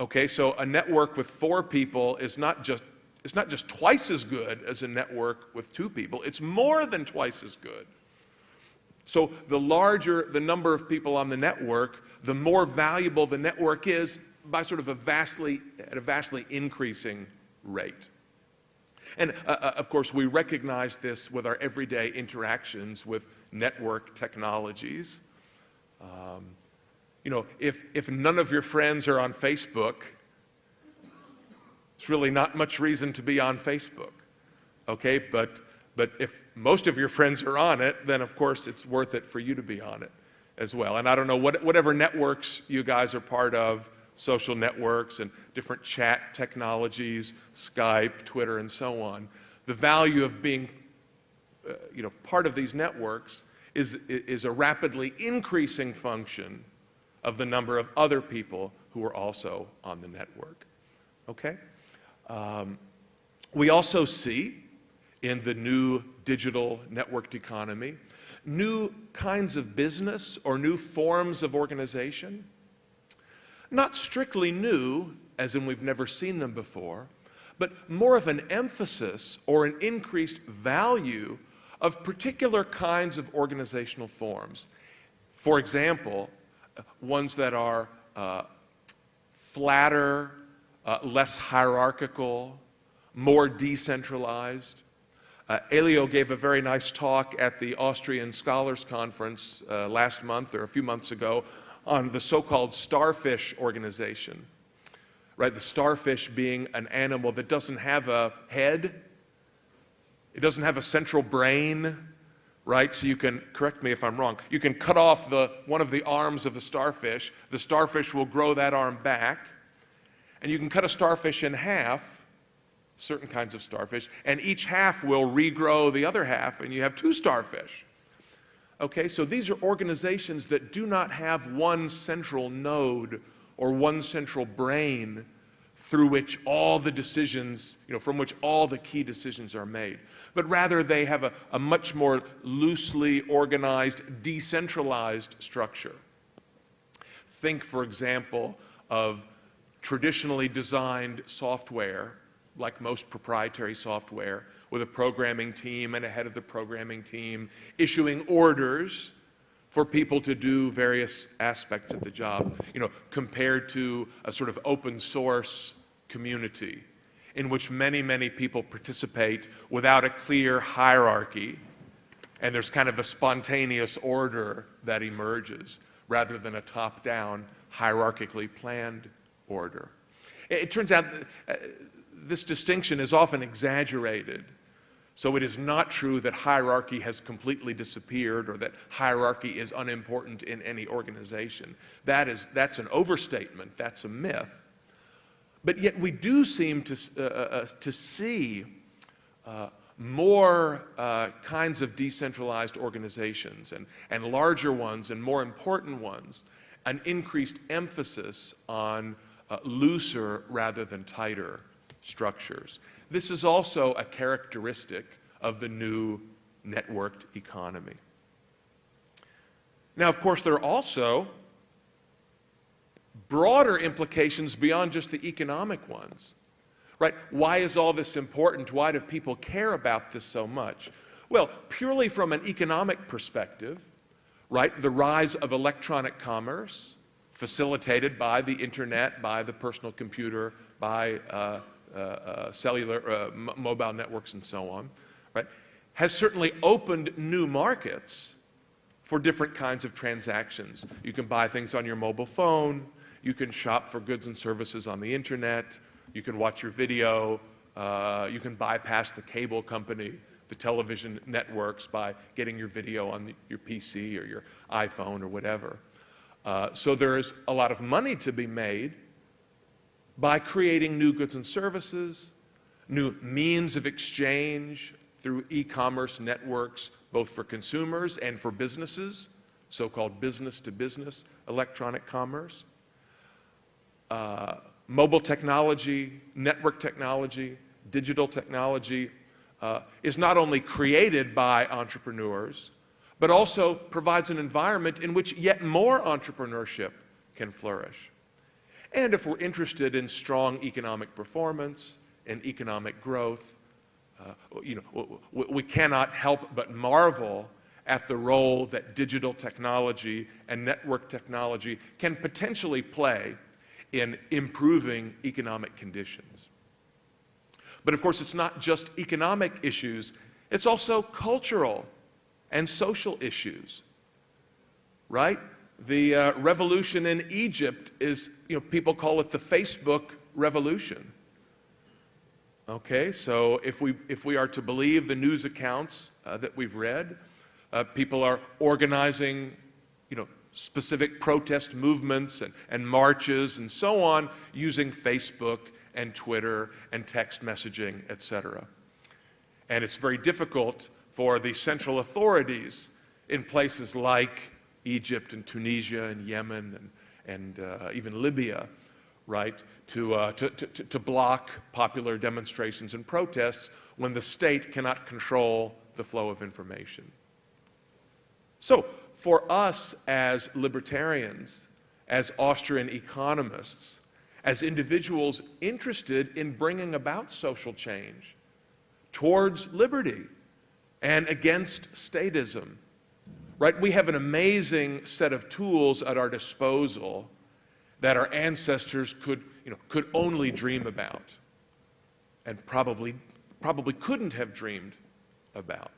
Okay, so a network with 4 people is not just twice as good as a network with 2 people, it's more than twice as good. So the larger the number of people on the network, the more valuable the network is by sort of a vastly increasing rate. And of course, we recognize this with our everyday interactions with network technologies. You know, if none of your friends are on Facebook, it's really not much reason to be on Facebook, okay? But if most of your friends are on it, then of course it's worth it for you to be on it as well. And I don't know, whatever networks you guys are part of, social networks and different chat technologies, Skype, Twitter, and so on, the value of being part of these networks is a rapidly increasing function of the number of other people who are also on the network. Okay? We also see in the new digital networked economy new kinds of business or new forms of organization. Not strictly new, as in we've never seen them before, but more of an emphasis or an increased value of particular kinds of organizational forms. For example, ones that are flatter, less hierarchical, more decentralized. Elio gave a very nice talk at the Austrian Scholars Conference last month or a few months ago on the so-called starfish organization. Right, the starfish being an animal that doesn't have a head, it doesn't have a central brain, right? So you can, correct me if I'm wrong, you can cut off one of the arms of the starfish will grow that arm back, and you can cut a starfish in half, certain kinds of starfish, and each half will regrow the other half, and you have 2 starfish. Okay, so these are organizations that do not have one central node or one central brain through which all the decisions, from which all the key decisions are made. But rather they have a much more loosely organized, decentralized structure. Think, for example, of traditionally designed software, like most proprietary software, with a programming team and a head of the programming team issuing orders for people to do various aspects of the job, compared to a sort of open source community in which many, many people participate without a clear hierarchy, and there's kind of a spontaneous order that emerges rather than a top-down, hierarchically planned order. It turns out this distinction is often exaggerated. So it is not true that hierarchy has completely disappeared or that hierarchy is unimportant in any organization. That's an overstatement. That's a myth. But yet we do seem to see more kinds of decentralized organizations and larger ones and more important ones, an increased emphasis on looser rather than tighter structures. This is also a characteristic of the new networked economy. Now, of course, there are also broader implications beyond just the economic ones, right? Why is all this important? Why do people care about this so much? Well, purely from an economic perspective, right? The rise of electronic commerce, facilitated by the internet, by the personal computer, by cellular, mobile networks and so on, right, has certainly opened new markets for different kinds of transactions. You can buy things on your mobile phone, you can shop for goods and services on the internet, you can watch your video, you can bypass the cable company, the television networks by getting your video on your PC or your iPhone or whatever. So there is a lot of money to be made by creating new goods and services, new means of exchange through e-commerce networks, both for consumers and for businesses, so-called business-to-business electronic commerce. Mobile technology, network technology, digital technology is not only created by entrepreneurs, but also provides an environment in which yet more entrepreneurship can flourish. And if we're interested in strong economic performance and economic growth, we cannot help but marvel at the role that digital technology and network technology can potentially play in improving economic conditions. But of course, it's not just economic issues, it's also cultural and social issues, right? The revolution in Egypt is, people call it the Facebook revolution. Okay, so if we are to believe the news accounts that we've read, people are organizing, specific protest movements and marches and so on using Facebook and Twitter and text messaging, etc. And it's very difficult for the central authorities in places like Egypt and Tunisia and Yemen and even Libya, right, to block popular demonstrations and protests when the state cannot control the flow of information. So, for us as libertarians, as Austrian economists, as individuals interested in bringing about social change towards liberty and against statism, right? We have an amazing set of tools at our disposal that our ancestors could only dream about and probably couldn't have dreamed about.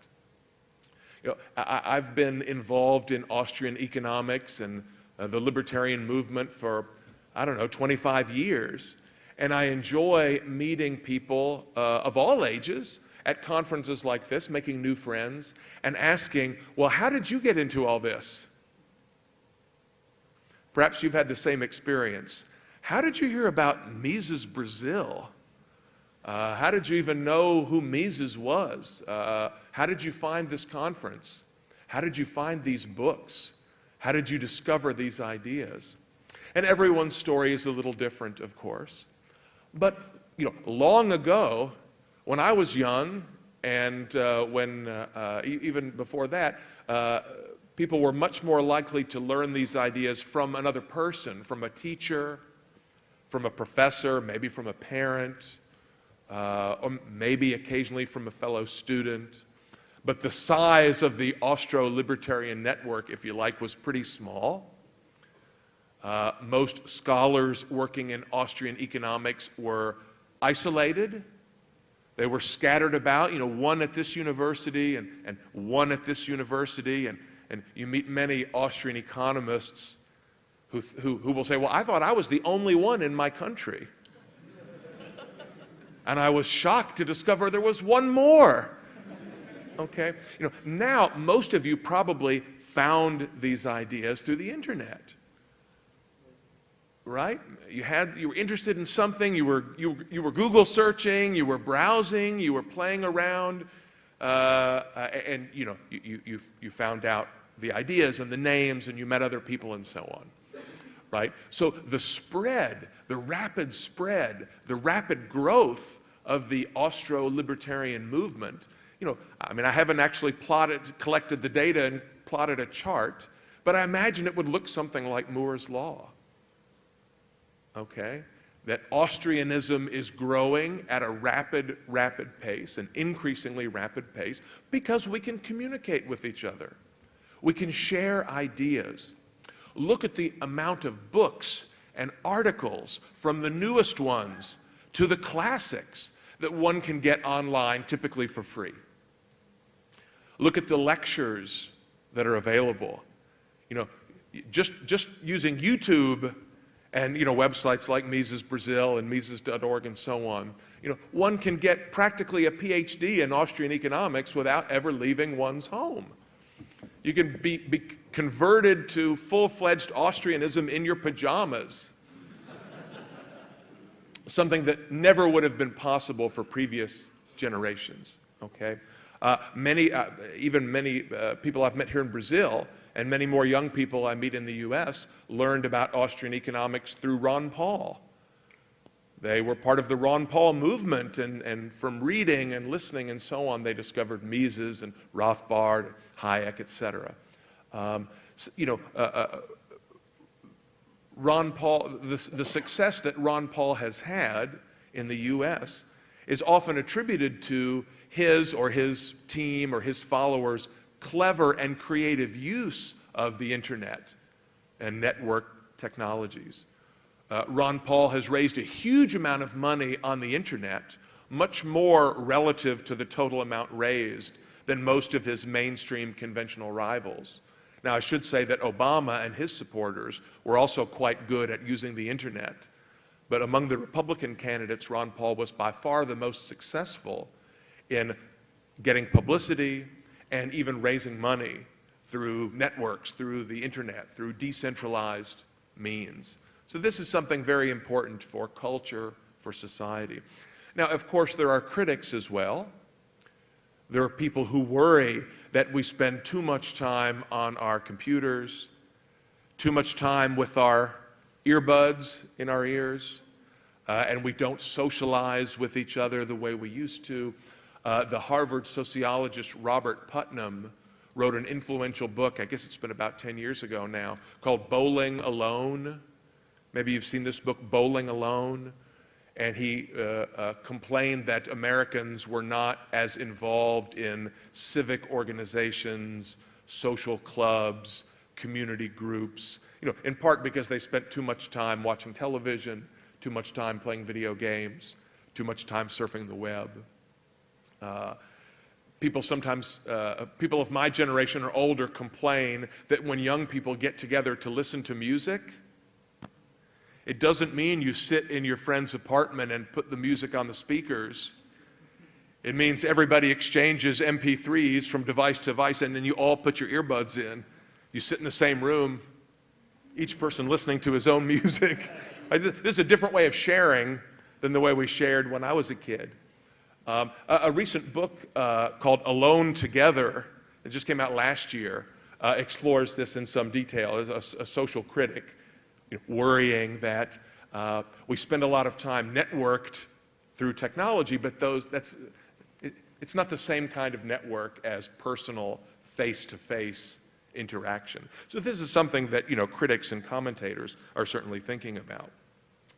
I've been involved in Austrian economics and the libertarian movement for, 25 years. And I enjoy meeting people of all ages at conferences like this, making new friends, and asking, well, how did you get into all this? Perhaps you've had the same experience. How did you hear about Mises Brazil? How did you even know who Mises was? How did you find this conference? How did you find these books? How did you discover these ideas? And everyone's story is a little different, of course. But, long ago, when I was young, and even before that, people were much more likely to learn these ideas from another person, from a teacher, from a professor, maybe from a parent, or maybe occasionally from a fellow student. But the size of the Austro-Libertarian network, if you like, was pretty small. Most scholars working in Austrian economics were isolated. They were scattered about, one at this university and one at this university. And you meet many Austrian economists who will say, well, I thought I was the only one in my country. And I was shocked to discover there was one more. Okay? Now most of you probably found these ideas through the internet. Right? You were interested in something, you were Google searching, you were browsing, you were playing around, and you found out the ideas and the names, and you met other people and so on. Right? So the spread, the rapid spread, the rapid growth of the Austro-Libertarian movement, I haven't actually collected the data and plotted a chart, but I imagine it would look something like Moore's Law. Okay? That Austrianism is growing at a rapid pace, an increasingly rapid pace, because we can communicate with each other. We can share ideas. Look at the amount of books and articles, from the newest ones to the classics, that one can get online, typically for free. Look at the lectures that are available. Just using YouTube and websites like Mises Brazil and Mises.org and so on, one can get practically a PhD in Austrian economics without ever leaving one's home. You can be converted to full-fledged Austrianism in your pajamas. Something that never would have been possible for previous generations. Okay, many people I've met here in Brazil, and many more young people I meet in the U.S. learned about Austrian economics through Ron Paul. They were part of the Ron Paul movement, and from reading and listening and so on, they discovered Mises and Rothbard, Hayek, etc. the success that Ron Paul has had in the U.S. is often attributed to his or his team or his followers' clever and creative use of the internet and network technologies. Ron Paul has raised a huge amount of money on the internet, much more relative to the total amount raised than most of his mainstream conventional rivals. Now, I should say that Obama and his supporters were also quite good at using the internet. But among the Republican candidates, Ron Paul was by far the most successful in getting publicity and even raising money through networks, through the internet, through decentralized means. So this is something very important for culture, for society. Now, of course, there are critics as well. There are people who worry that we spend too much time on our computers, too much time with our earbuds in our ears, and we don't socialize with each other the way we used to. The Harvard sociologist Robert Putnam wrote an influential book, I guess it's been about 10 years ago now, called Bowling Alone. Maybe you've seen this book, Bowling Alone. And he complained that Americans were not as involved in civic organizations, social clubs, community groups, in part because they spent too much time watching television, too much time playing video games, too much time surfing the web. People of my generation or older complain that when young people get together to listen to music, it doesn't mean you sit in your friend's apartment and put the music on the speakers. It means everybody exchanges MP3s from device to device, and then you all put your earbuds in. You sit in the same room, each person listening to his own music. This is a different way of sharing than the way we shared when I was a kid. A recent book called Alone Together, it just came out last year, explores this in some detail. As a social critic, worrying that we spend a lot of time networked through technology, but it's not the same kind of network as personal, face-to-face interaction. So this is something that critics and commentators are certainly thinking about.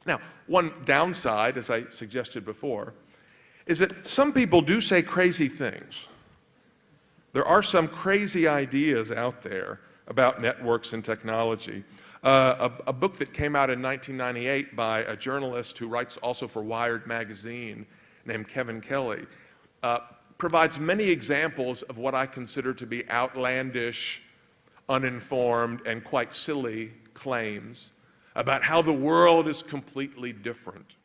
Now, one downside, as I suggested before, is that some people do say crazy things. There are some crazy ideas out there about networks and technology. A book that came out in 1998 by a journalist who writes also for Wired magazine named Kevin Kelly provides many examples of what I consider to be outlandish, uninformed, and quite silly claims about how the world is completely different.